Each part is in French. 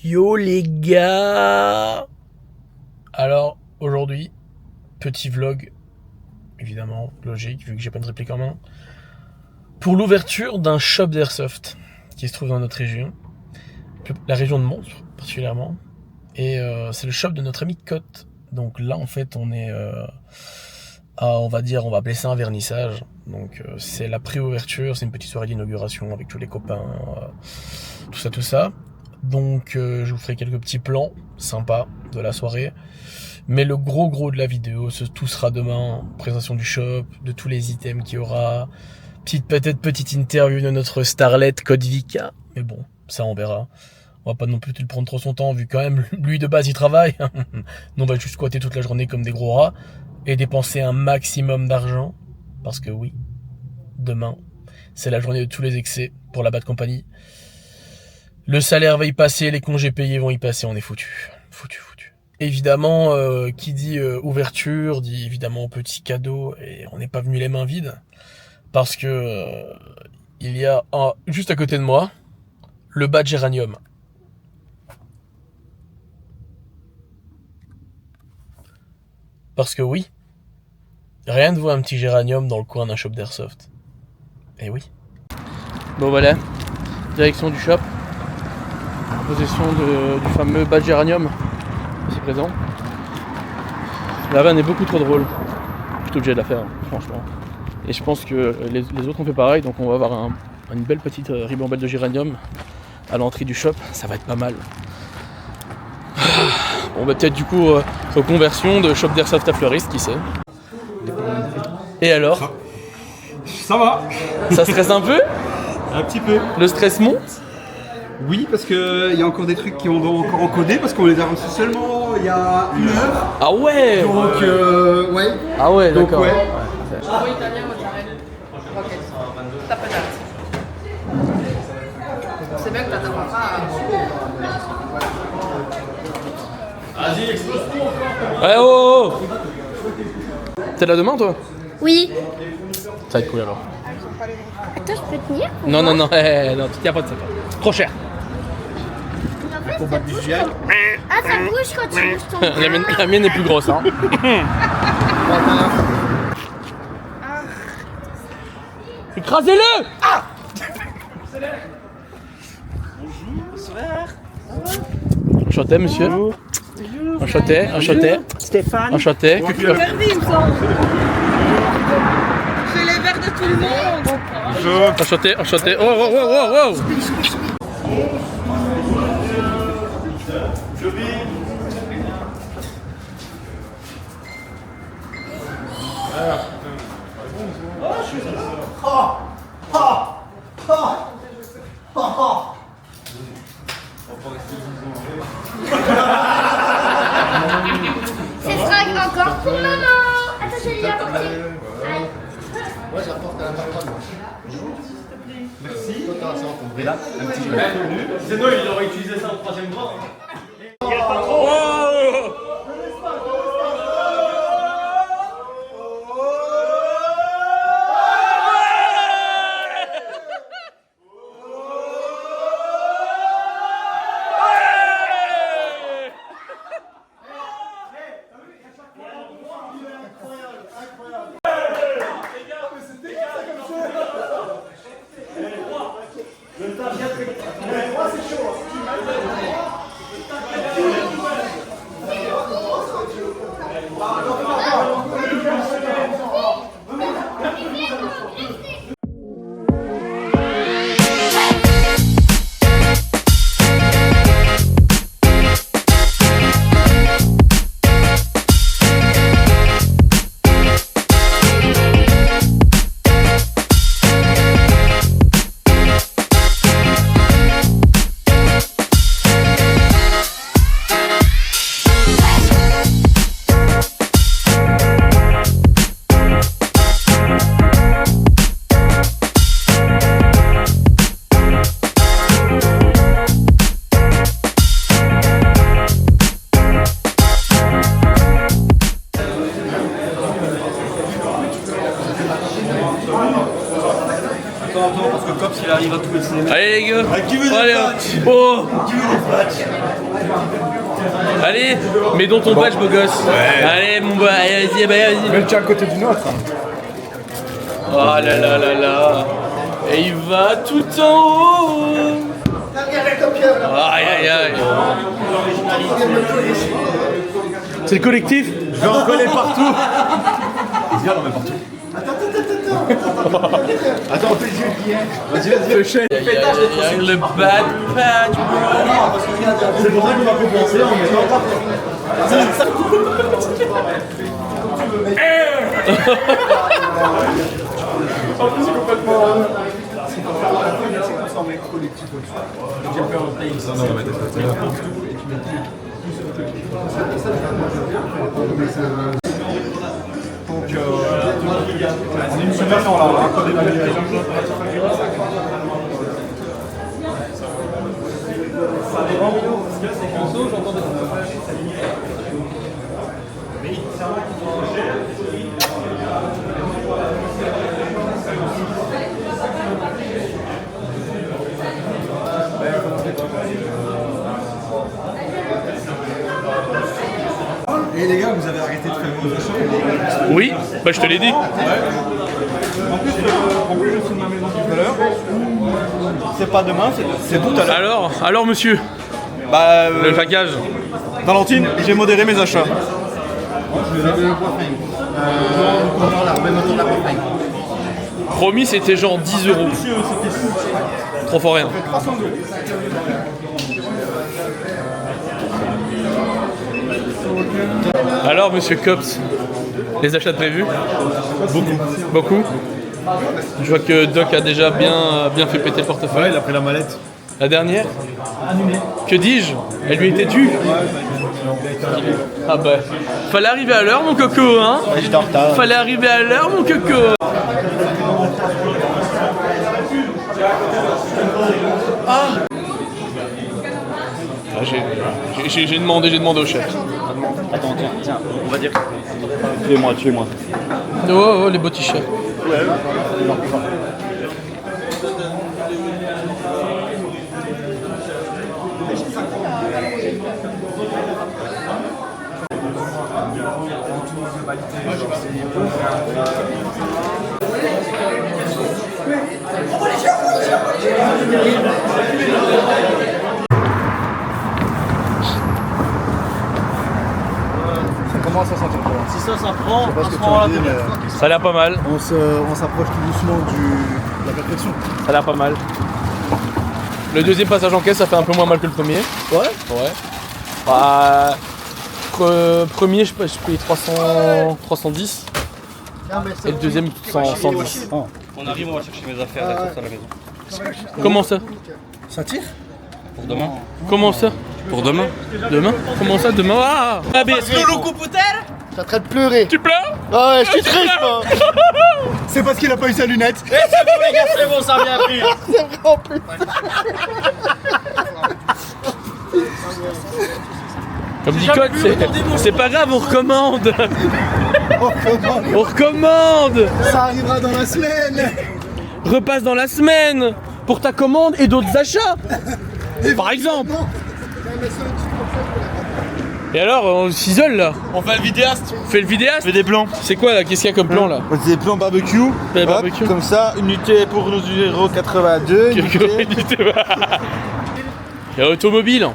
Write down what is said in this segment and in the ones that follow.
Yo les gars. Alors aujourd'hui, petit vlog, évidemment, logique vu que j'ai pas de réplique en main, pour l'ouverture d'un shop d'airsoft qui se trouve dans notre région, la région de Mons particulièrement, et c'est le shop de notre ami Cotte. Donc là en fait on est on va appeler ça un vernissage. Donc c'est la pré-ouverture, c'est une petite soirée d'inauguration avec tous les copains, tout ça. Donc je vous ferai quelques petits plans sympas de la soirée. Mais le gros de la vidéo, tout sera demain. Présentation du shop, de tous les items qu'il y aura. Petite interview de notre starlet Code Vika. Mais bon, ça on verra. On va pas non plus le prendre trop son temps, vu quand même lui de base il travaille. Nous on va juste squatter toute la journée comme des gros rats. Et dépenser un maximum d'argent. Parce que oui, demain, c'est la journée de tous les excès pour la Bad Company. Le salaire va y passer, les congés payés vont y passer, on est foutu. Évidemment, qui dit ouverture, dit évidemment petit cadeau, et on n'est pas venu les mains vides. Parce que il y a juste à côté de moi, le badge Géranium. Parce que oui, rien ne vaut un petit Géranium dans le coin d'un shop d'airsoft. Eh oui. Bon voilà, direction du shop. Possession du fameux badge Géranium, ici présent. La vanne est beaucoup trop drôle. Je suis obligé de la faire, franchement. Et je pense que les autres ont fait pareil, donc on va avoir une belle petite ribambelle de Géranium à l'entrée du shop. Ça va être pas mal. On va peut-être du coup reconversion de shop d'airsoft à fleuriste, qui sait. Et alors? Ça va. Ça stresse un peu? Un petit peu. Le stress monte? Oui, parce qu'il y a encore des trucs qui vont encore encoder, parce qu'on les a reçus seulement il y a une heure. Ah ouais. Donc, ouais. Ah ouais, donc, d'accord. ouais. Jambon italien, mozzarella, roquette, tapenade. C'est bien que t'as pas. Vas-y, explose tout encore. Ouais, oh. T'es là demain, toi? Oui. Ça va être cool alors. Attends, je peux tenir? Non, non, tu tiens pas de ça. Trop cher. En fait, ça bouge quand... Ah, ça bouge quand tu bouges ton bras. La mienne est plus grosse, hein. Écrasez-le! Ah! Enchanté, monsieur. Bonjour. Enchanté. Stéphane. Enchanté. Perdu, il me semble. J'ai les verres de tout le monde. Bonjour. Enchanté. Oh. Ce sera encore pour maman. Attends, je vais lui apporter. Aïe. Moi j'apporte à la patronne. Merci. Toi t'as encombré là, un petit jeu. Sinon il aurait utilisé ça au troisième bras. temps en temps parce que Cops il arrive à tout laisser. Allez les gars. Qui veut des Allez, patchs oh. Qui veut des patchs? Allez, mets donc ton badge, beau gosse. Allez, mon gars, allez, vas-y, vas-y. Mais le tien à côté du nôtre. Oh là là là là. Et il va tout en haut. Aïe aïe aïe. C'est le collectif. Je vais en coller partout. Viens, on met partout. Attends, on fait le jeu qui est. Vas-y, vas-y. Il y a le bad patch. C'est pour ça qu'on va compenser en mettant partout. En plus, c'est complètement. Donc, on est une semaine sans la code d'évaluation. Et les gars, vous avez arrêté de faire vos achats? Oui, bah je te l'ai dit. En plus, je suis de ma maison tout à l'heure. C'est pas demain, c'est tout à l'heure. Alors monsieur, Bah, le plaquage. Valentine, j'ai modéré mes achats. Promis, c'était genre 10 €. Trop fort rien. Alors, monsieur Cops, les achats prévus? Beaucoup. Je vois que Doc a déjà bien fait péter le portefeuille. Il a pris la mallette. La dernière? Que dis-je? Elle lui était due. Ah bah, fallait arriver à l'heure, mon coco, hein? J'étais en retard. Fallait arriver à l'heure, mon coco. J'ai demandé au chef. Attends, tiens, on va dire. Tuez-moi. Oh, les beaux t-shirts. Ça commence à sentir bon. Si ça prend, Je sais pas ce que tu prend en dis, mais Ça a l'air pas mal. on s'approche tout doucement de la perfection. Ça a l'air pas mal. Le deuxième passage en caisse, ça fait un peu moins mal que le premier. Ouais. Ouais. Bah, premier, je paye 310. Et le deuxième, 110. On arrive, on va chercher mes affaires, elles sont à la maison. Comment ça? Ça tire? Pour demain. Comment ça? Pour demain. Demain? Comment ça? Demain? Ah! T'es en train de pleurer. Tu pleures? Ah ouais, je suis triste moi. C'est parce qu'il a pas eu sa lunette. C'est bon, ça a bien pris. C'est vrai en plus. Comme dit Code, c'est pas grave, on recommande! Oh, comment On recommande! ça arrivera dans la semaine. Repasse dans la semaine! Pour ta commande et d'autres achats! Par exemple! Et alors, on s'isole là? On fait le vidéaste. On fait le vidéaste? Fais des plans. C'est quoi là? Qu'est-ce qu'il y a comme plan là? C'est des plans barbecue. Des Hop, barbecues. Comme ça, une unité pour nos 0,82. une unité- Il y a automobile.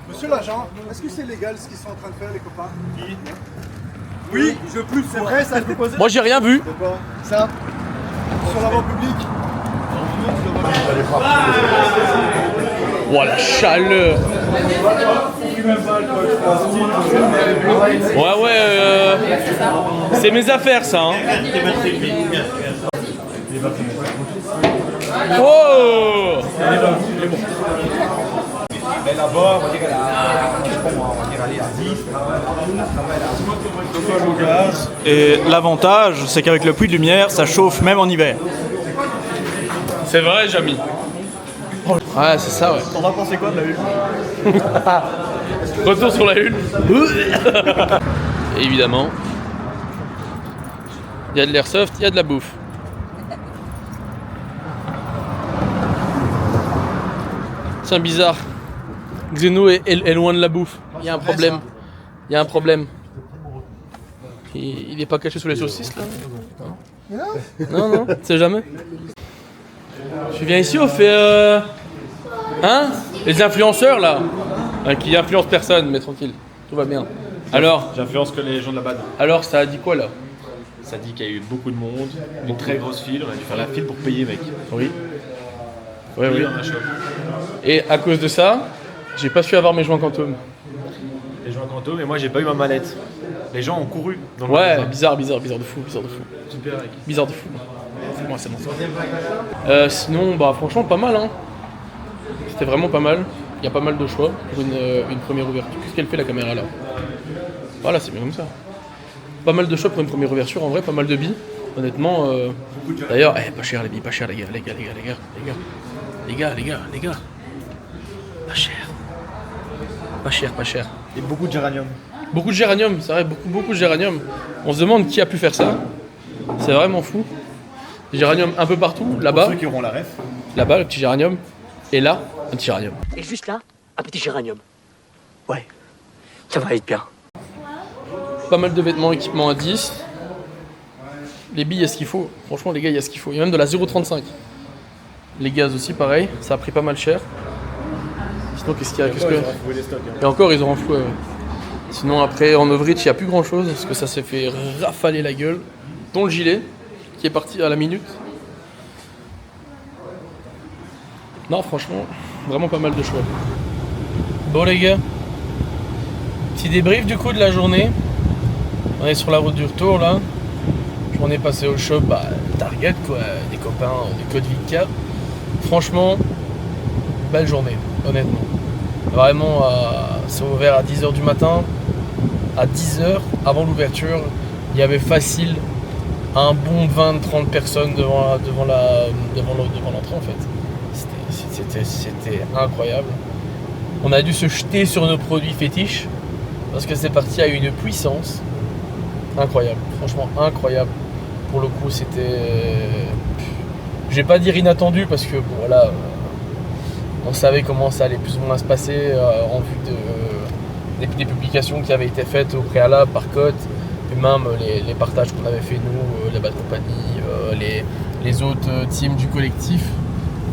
Monsieur l'agent, est-ce que c'est légal ce qu'ils sont en train de faire les copains? Oui, je plus. C'est vrai ça? Je pose Moi j'ai rien vu. quoi? Ça? Sur la voie publique? Oh la chaleur! Ouais, c'est mes affaires ça. Hein. Oh! Mais là-bas, on va dire qu'elle a 10. Et l'avantage, c'est qu'avec le puits de lumière, ça chauffe même en hiver. C'est vrai, Jamy. Ouais, c'est ça, ouais. T'en as pensé quoi de la une? Retour sur la une. Et évidemment, il y a de l'airsoft, il y a de la bouffe. C'est un bizarre. Xeno est loin de la bouffe. Il y a un problème. Il y a un problème. Il est pas caché sous les saucisses là? Non, tu sais jamais. Je viens ici, on fait hein? Les influenceurs là, qui influencent personne, mais tranquille, tout va bien. Alors, J'influence que les gens de la BAD. alors ça a dit quoi là? Ça dit qu'il y a eu beaucoup de monde, une très grosse file, on a dû faire la file pour payer, mec. Oui. Ouais, oui. Payer dans un shop. Et à cause de ça, j'ai pas su avoir mes joints Quantum. Les gens à Canto, mais moi j'ai pas eu ma mallette. Les gens ont couru. Dans le Ouais, magasin. bizarre de fou. Super, mec. Bizarre de fou. Moi, c'est bon. Sinon, bah franchement, pas mal. Hein. C'était vraiment pas mal. Il y a pas mal de choix pour une première ouverture. Qu'est-ce qu'elle fait la caméra là? Voilà, c'est bien comme ça. Pas mal de choix pour une première ouverture. En vrai, pas mal de billes. Honnêtement. D'ailleurs, pas cher les billes, pas cher les gars. Pas cher. Et beaucoup de géranium. Beaucoup de géranium, c'est vrai, beaucoup de géranium. On se demande qui a pu faire ça. C'est vraiment fou. Des géranium un peu partout, Pour là-bas, ceux qui auront la ref. là-bas le petit géranium, et là, un petit géranium. Et juste là, un petit géranium. Ouais, ça va être bien. Pas mal de vêtements, équipements à 10. Les billes, il y a ce qu'il faut. Franchement, les gars, il y a ce qu'il faut. Il y a même de la 0,35. Les gaz aussi, pareil. Ça a pris pas mal cher. Sinon, qu'est-ce qu'il y a? Qu'est-ce que... Trouver des stocks. Hein. Et encore, ils auront fou. Sinon, après, en overreach, il n'y a plus grand-chose. Parce que ça s'est fait rafaler la gueule. Dont le gilet, qui est parti à la minute. Non, franchement, vraiment pas mal de choix. Bon, les gars. Petit débrief du coup de la journée. On est sur la route du retour là. On est passé au shop, Target quoi, des copains du code Vidka. Franchement, belle journée, honnêtement. Vraiment, c'est ouvert à 10h du matin. À 10h, avant l'ouverture, il y avait facile un bon 20-30 personnes devant l'entrée en fait. C'était incroyable. On a dû se jeter sur nos produits fétiches parce que c'est parti à une puissance incroyable, franchement incroyable. Pour le coup, c'était, je vais pas dire inattendu parce que bon, voilà, on savait comment ça allait plus ou moins se passer en vue des publications qui avaient été faites au préalable par Cote, et même les partages qu'on avait fait nous, la Bad Company, les autres teams du collectif.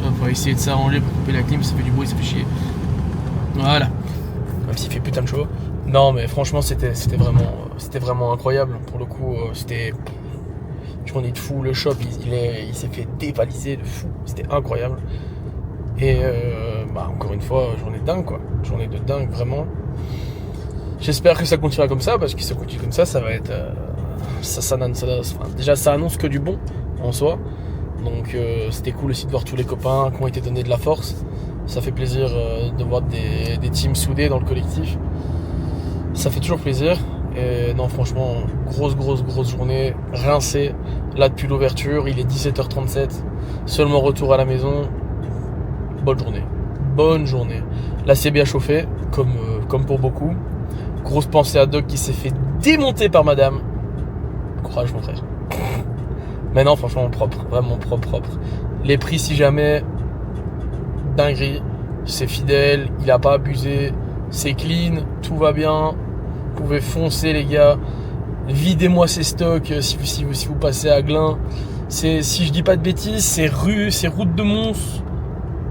On va essayer de s'arranger pour couper la clim, ça fait du bruit, ça fait chier. Voilà. Même s'il fait putain de chaud. Non mais franchement c'était vraiment incroyable. Pour le coup c'était journée de fou. Le shop il s'est fait dévaliser de fou. C'était incroyable. Et encore une fois journée de dingue quoi. Journée de dingue vraiment. J'espère que ça continuera comme ça parce que si ça continue comme ça, ça va être déjà ça annonce que du bon en soi. Donc c'était cool aussi de voir tous les copains qui ont été donnés de la force. Ça fait plaisir de voir des teams soudés dans le collectif. Ça fait toujours plaisir. Et non franchement, grosse journée, rincé. Là depuis l'ouverture, il est 17h37. Seulement retour à la maison. Bonne journée. Là c'est bien chauffé, comme pour beaucoup. Grosse pensée à Doc qui s'est fait démonter par madame. Courage mon frère. Mais non, franchement propre, vraiment propre. Les prix si jamais, dinguerie, c'est fidèle, il a pas abusé, c'est clean, tout va bien. Vous pouvez foncer les gars, videz-moi ces stocks si vous passez à Glun. Si je dis pas de bêtises, c'est route de Mons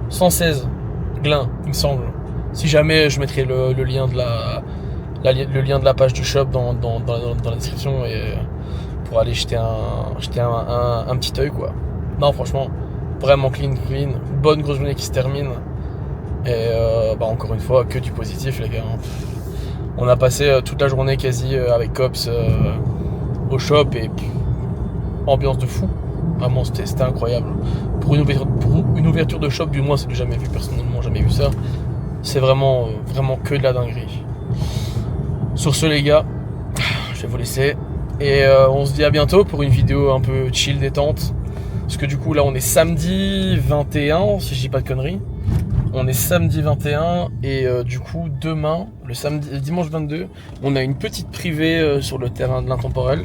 116, Glun, il me semble. Si jamais, je mettrai le lien de le lien de la page du shop dans la description et pour aller jeter un petit œil quoi. Non franchement vraiment clean, bonne grosse journée qui se termine et encore une fois que du positif les gars. On a passé toute la journée quasi avec Cops au shop et ambiance de fou, vraiment c'était incroyable. Pour une ouverture de shop du moins c'est du jamais vu, personnellement jamais vu ça. C'est vraiment que de la dinguerie. Sur ce les gars, je vais vous laisser. Et on se dit à bientôt pour une vidéo un peu chill, détente. Parce que du coup là on est samedi 21, si je dis pas de conneries. On est samedi 21 et du coup demain, le dimanche 22, on a une petite privée sur le terrain de l'intemporel.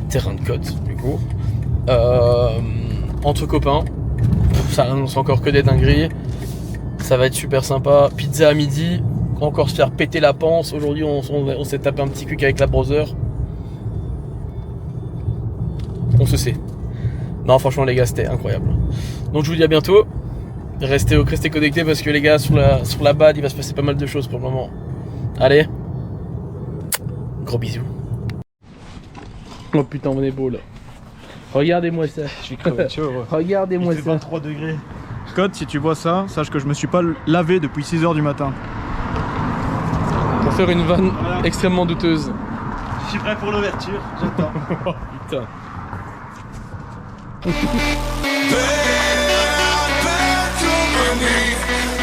Terrain de Cote du coup. Entre copains. Ça annonce encore que des dingueries. Ça va être super sympa. Pizza à midi. On va encore se faire péter la panse. Aujourd'hui, on s'est tapé un petit cuc avec la brother. On se sait. Non, franchement, les gars, c'était incroyable. Donc, je vous dis à bientôt. Restez connectés parce que les gars, sur la BAD, il va se passer pas mal de choses pour le moment. Allez. Gros bisous. Oh putain, on est beau là. Regardez-moi ça. Je suis crevé, tu vois. Regardez-moi ça. 23 degrés. Code, si tu vois ça, sache que je me suis pas lavé depuis 6h du matin. Pour faire une vanne extrêmement douteuse. Je suis prêt pour l'ouverture, j'attends. Oh putain. Bed, bed,